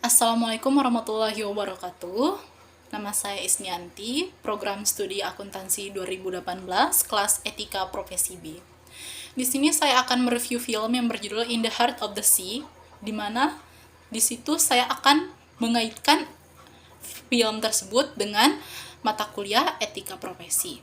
Assalamualaikum warahmatullahi wabarakatuh. Nama saya Isnianti, program studi akuntansi 2018, kelas etika profesi B. Di sini saya akan mereview film yang berjudul In the Heart of the Sea, di mana di situ saya akan mengaitkan film tersebut dengan mata kuliah etika profesi.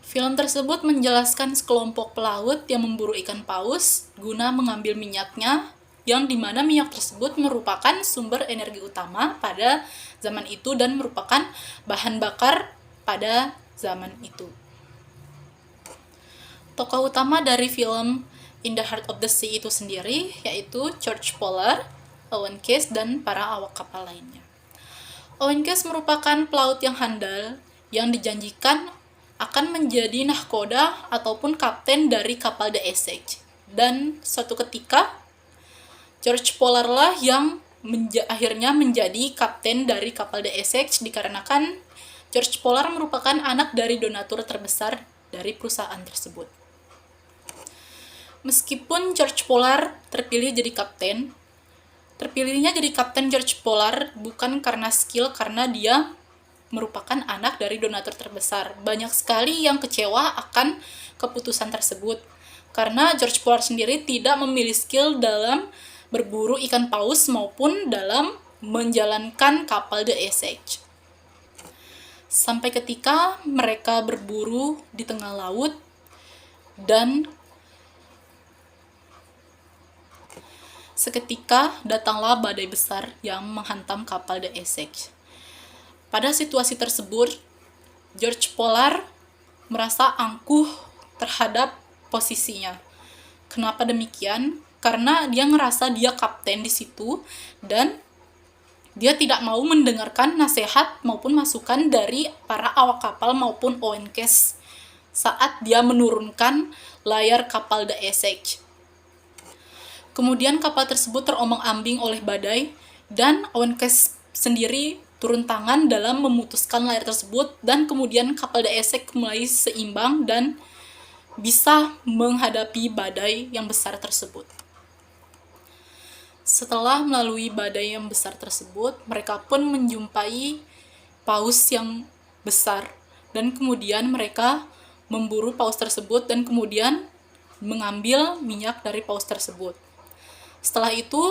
Film tersebut menjelaskan sekelompok pelaut yang memburu ikan paus guna mengambil minyaknya, yang dimana minyak tersebut merupakan sumber energi utama pada zaman itu dan merupakan bahan bakar pada zaman itu. Tokoh utama dari film In the Heart of the Sea itu sendiri yaitu George Pollard, Owen Case, dan para awak kapal lainnya. Owen Case merupakan pelaut yang handal yang dijanjikan akan menjadi nahkoda ataupun kapten dari kapal The Essex. Dan suatu ketika, George Pollard lah yang akhirnya menjadi kapten dari kapal The Essex dikarenakan George Pollard merupakan anak dari donatur terbesar dari perusahaan tersebut. Meskipun George Pollard terpilihnya jadi kapten George Pollard bukan karena skill, karena dia merupakan anak dari donatur terbesar. Banyak sekali yang kecewa akan keputusan tersebut, karena George Pollard sendiri tidak memiliki skill dalam berburu ikan paus maupun dalam menjalankan kapal The Essex. Sampai ketika mereka berburu di tengah laut dan seketika datanglah badai besar yang menghantam kapal The Essex. Pada situasi tersebut, George Pollard merasa angkuh terhadap posisinya. Kenapa demikian? Karena dia ngerasa dia kapten di situ dan dia tidak mau mendengarkan nasihat maupun masukan dari para awak kapal maupun Owen Case saat dia menurunkan layar kapal The Essex. Kemudian kapal tersebut terombang-ambing oleh badai dan Owen Case sendiri turun tangan dalam memutuskan layar tersebut, dan kemudian kapal The Essex mulai seimbang dan bisa menghadapi badai yang besar tersebut. Setelah melalui badai yang besar tersebut, mereka pun menjumpai paus yang besar, dan kemudian mereka memburu paus tersebut dan kemudian mengambil minyak dari paus tersebut. Setelah itu,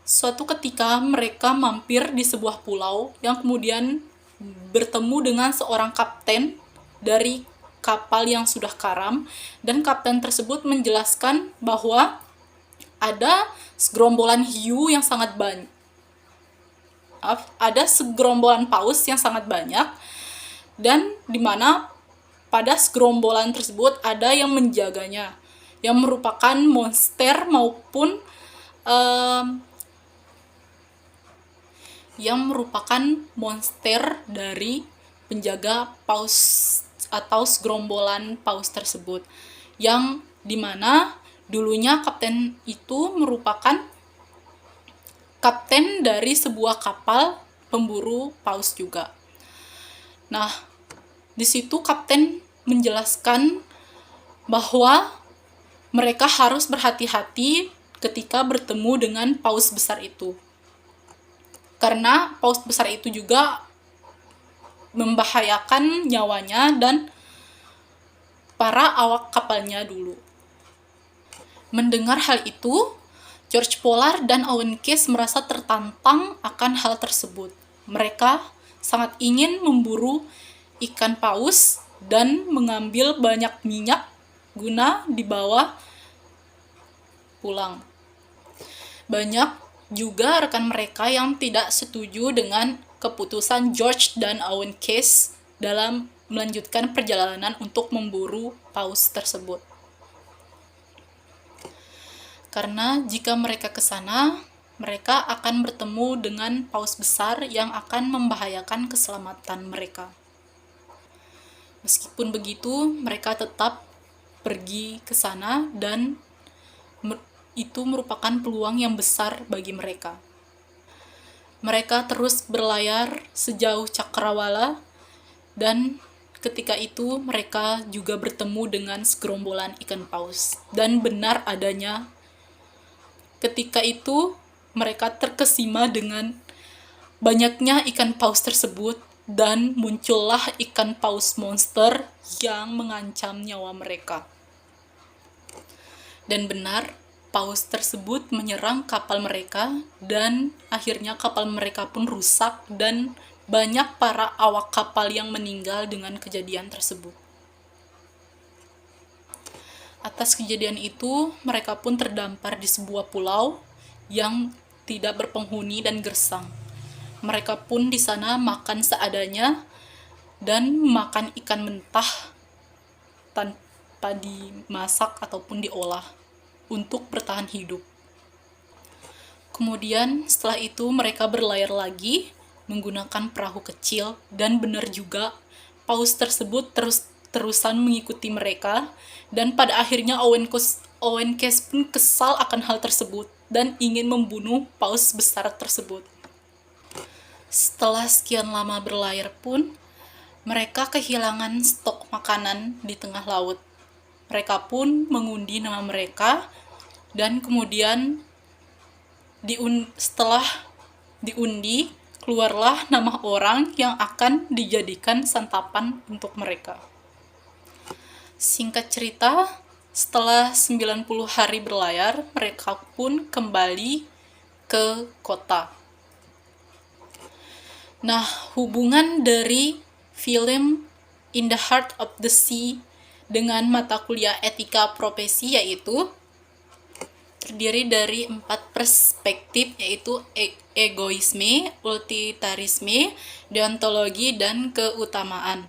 suatu ketika mereka mampir di sebuah pulau yang kemudian bertemu dengan seorang kapten dari kapal yang sudah karam, dan kapten tersebut menjelaskan bahwa ada segerombolan hiu yang sangat banyak. Ada segerombolan paus yang sangat banyak, dan di mana pada segerombolan tersebut ada yang menjaganya, yang merupakan monster maupun dari penjaga paus atau segerombolan paus tersebut, yang dimana dulunya kapten itu merupakan kapten dari sebuah kapal pemburu paus juga. Nah, di situ kapten menjelaskan bahwa mereka harus berhati-hati ketika bertemu dengan paus besar itu, karena paus besar itu juga membahayakan nyawanya dan para awak kapalnya dulu. Mendengar hal itu, George Pollard dan Owen Case merasa tertantang akan hal tersebut. Mereka sangat ingin memburu ikan paus dan mengambil banyak minyak guna dibawa pulang. Banyak juga rekan mereka yang tidak setuju dengan keputusan George dan Owen Case dalam melanjutkan perjalanan untuk memburu paus tersebut. Karena jika mereka ke sana, mereka akan bertemu dengan paus besar yang akan membahayakan keselamatan mereka. Meskipun begitu, mereka tetap pergi ke sana dan itu merupakan peluang yang besar bagi mereka. Mereka terus berlayar sejauh cakrawala, dan ketika itu mereka juga bertemu dengan segerombolan ikan paus. Dan benar adanya, ketika itu mereka terkesima dengan banyaknya ikan paus tersebut dan muncullah ikan paus monster yang mengancam nyawa mereka. Dan benar, paus tersebut menyerang kapal mereka dan akhirnya kapal mereka pun rusak dan banyak para awak kapal yang meninggal dengan kejadian tersebut. Atas kejadian itu, mereka pun terdampar di sebuah pulau yang tidak berpenghuni dan gersang. Mereka pun di sana makan seadanya dan makan ikan mentah tanpa dimasak ataupun diolah untuk bertahan hidup. Kemudian setelah itu mereka berlayar lagi menggunakan perahu kecil dan benar juga paus tersebut terusan mengikuti mereka dan pada akhirnya Owen Case pun kesal akan hal tersebut dan ingin membunuh paus besar tersebut. Setelah sekian lama berlayar pun, mereka kehilangan stok makanan di tengah laut. Mereka pun mengundi nama mereka dan kemudian setelah diundi, keluarlah nama orang yang akan dijadikan santapan untuk mereka. Singkat cerita, setelah 90 hari berlayar, mereka pun kembali ke kota. Nah, hubungan dari film In the Heart of the Sea dengan mata kuliah etika profesi yaitu terdiri dari 4 perspektif, yaitu egoisme, utilitarisme, deontologi, dan keutamaan.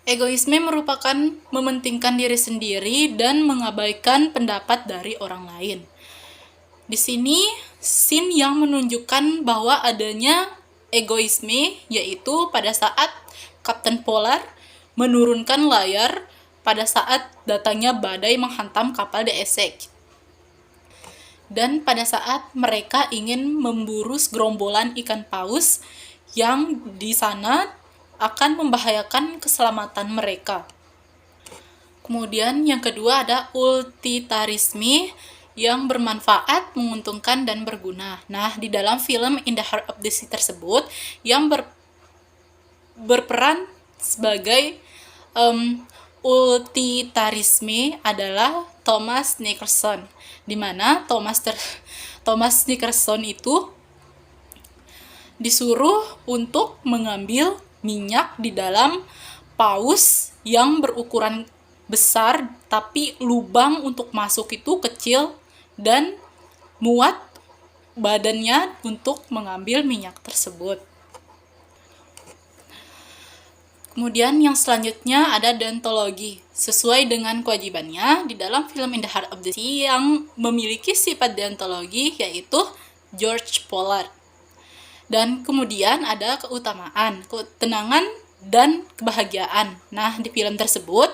Egoisme merupakan mementingkan diri sendiri dan mengabaikan pendapat dari orang lain. Di sini, scene yang menunjukkan bahwa adanya egoisme yaitu pada saat Kapten Polar menurunkan layar pada saat datangnya badai menghantam kapal The Essex. Dan pada saat mereka ingin memburu gerombolan ikan paus yang di sana akan membahayakan keselamatan mereka. Kemudian yang kedua ada utilitarisme yang bermanfaat, menguntungkan, dan berguna. Nah, di dalam film In the Heart of the Sea tersebut, yang berperan sebagai utilitarisme adalah Thomas Nicholson, di mana Thomas Nicholson itu disuruh untuk mengambil minyak di dalam paus yang berukuran besar, tapi lubang untuk masuk itu kecil dan muat badannya untuk mengambil minyak tersebut. Kemudian yang selanjutnya ada deontologi. Sesuai dengan kewajibannya, di dalam film In the Heart of the Sea yang memiliki sifat deontologi yaitu George Pollard. Dan kemudian ada keutamaan, ketenangan, dan kebahagiaan. Nah, di film tersebut,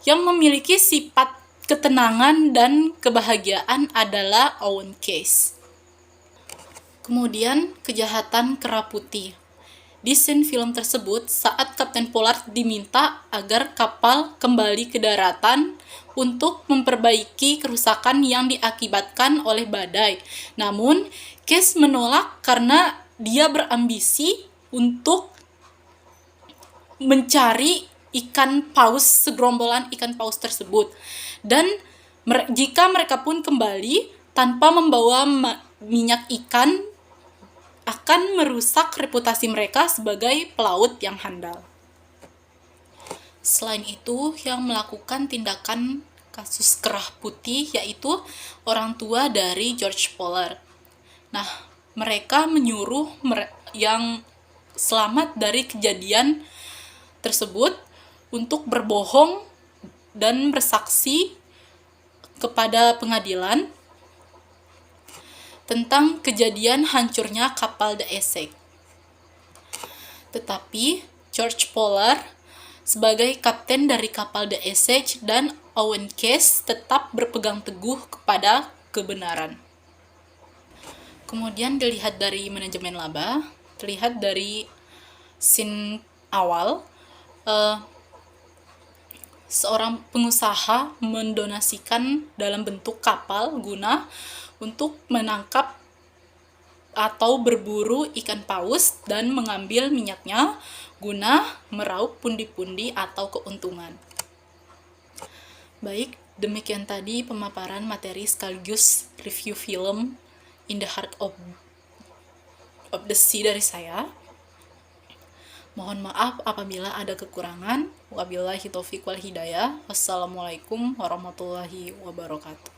yang memiliki sifat ketenangan dan kebahagiaan adalah Owen Case. Kemudian, kejahatan kera putih. Di scene film tersebut, saat Kapten Pollard diminta agar kapal kembali ke daratan untuk memperbaiki kerusakan yang diakibatkan oleh badai. Namun, Case menolak karena dia berambisi untuk mencari ikan paus, segerombolan ikan paus tersebut. Dan jika mereka pun kembali tanpa membawa minyak ikan, akan merusak reputasi mereka sebagai pelaut yang handal. Selain itu, yang melakukan tindakan kasus kerah putih yaitu orang tua dari George Pollard. Nah, mereka menyuruh yang selamat dari kejadian tersebut untuk berbohong dan bersaksi kepada pengadilan tentang kejadian hancurnya kapal The Essex. Tetapi George Pollard sebagai kapten dari kapal The Essex dan Owen Case tetap berpegang teguh kepada kebenaran. Kemudian dilihat dari manajemen laba, terlihat dari scene awal, seorang pengusaha mendonasikan dalam bentuk kapal guna untuk menangkap atau berburu ikan paus dan mengambil minyaknya guna meraup pundi-pundi atau keuntungan. Baik, demikian tadi pemaparan materi sekaligus review film In the Heart of the Sea dari saya. Mohon maaf apabila ada kekurangan. Wabillahi taufiq wal hidayah. Wassalamualaikum warahmatullahi wabarakatuh.